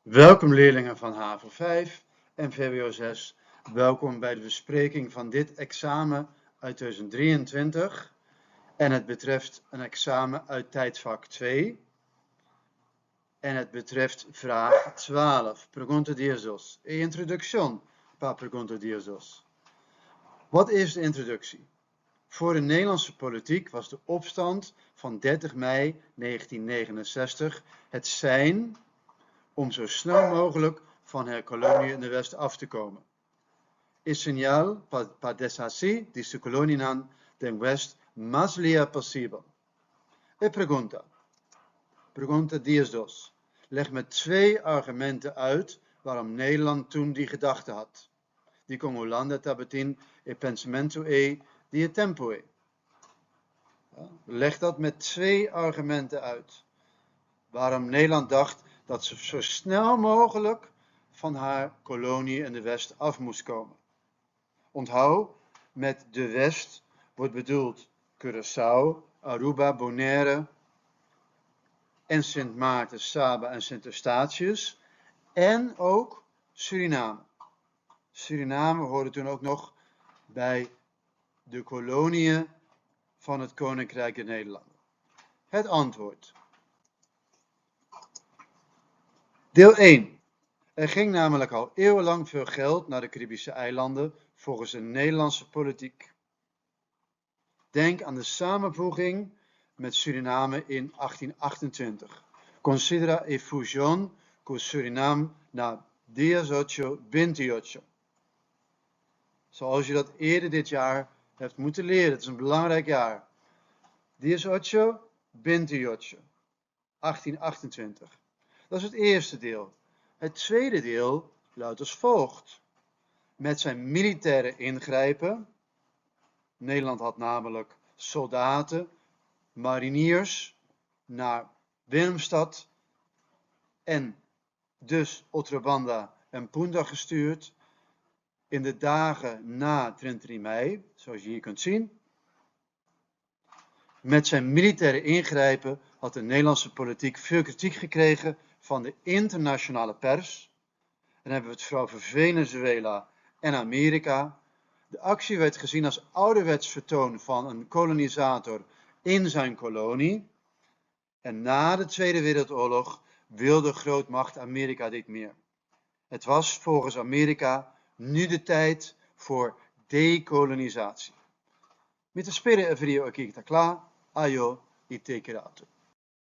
Welkom leerlingen van HAVO 5 en VWO 6. Welkom bij de bespreking van dit examen uit 2023. En het betreft een examen uit tijdvak 2. En het betreft vraag 12. Pergunta 12. Introducción para pergunta 12. Wat is de introductie? Voor de Nederlandse politiek was de opstand van 30 mei 1969 het sein om zo snel mogelijk van haar kolonie in de West af te komen. Es señal para deshacer de su colonia del West más lejos posible. Pergunta 12. Leg met 2 argumenten uit waarom Nederland toen die gedachte had. Die con Holanda tabatin e pensamento die tempo e. Leg dat met 2 argumenten uit. Waarom Nederland dacht dat ze zo snel mogelijk van haar kolonie in de West af moest komen. Onthoud, met de West wordt bedoeld Curaçao, Aruba, Bonaire en Sint Maarten, Saba en Sint Eustatius en ook Suriname. Suriname hoorde toen ook nog bij de koloniën van het Koninkrijk der Nederlanden. Het antwoord. Deel 1. Er ging namelijk al eeuwenlang veel geld naar de Caribische eilanden volgens de Nederlandse politiek. Denk aan de samenvoeging met Suriname in 1828. Considera a fusión con Suriname na 1828. Zoals je dat eerder dit jaar hebt moeten leren. Het is een belangrijk jaar. 1828. Dat is het eerste deel. Het tweede deel luidt als volgt. Met zijn militaire ingrijpen. Nederland had namelijk soldaten, mariniers naar Willemstad en dus Otrobanda en Punda gestuurd in de dagen na 23 mei, zoals je hier kunt zien. Met zijn militaire ingrijpen had de Nederlandse politiek veel kritiek gekregen van de internationale pers. En dan hebben we het vooral over Venezuela en Amerika. De actie werd gezien als ouderwets vertoon van een kolonisator in zijn kolonie. En na de Tweede Wereldoorlog wilde grootmacht Amerika dit meer. Het was volgens Amerika nu de tijd voor dekolonisatie. Met de spelen video aqui está claro, ayo e te kerato.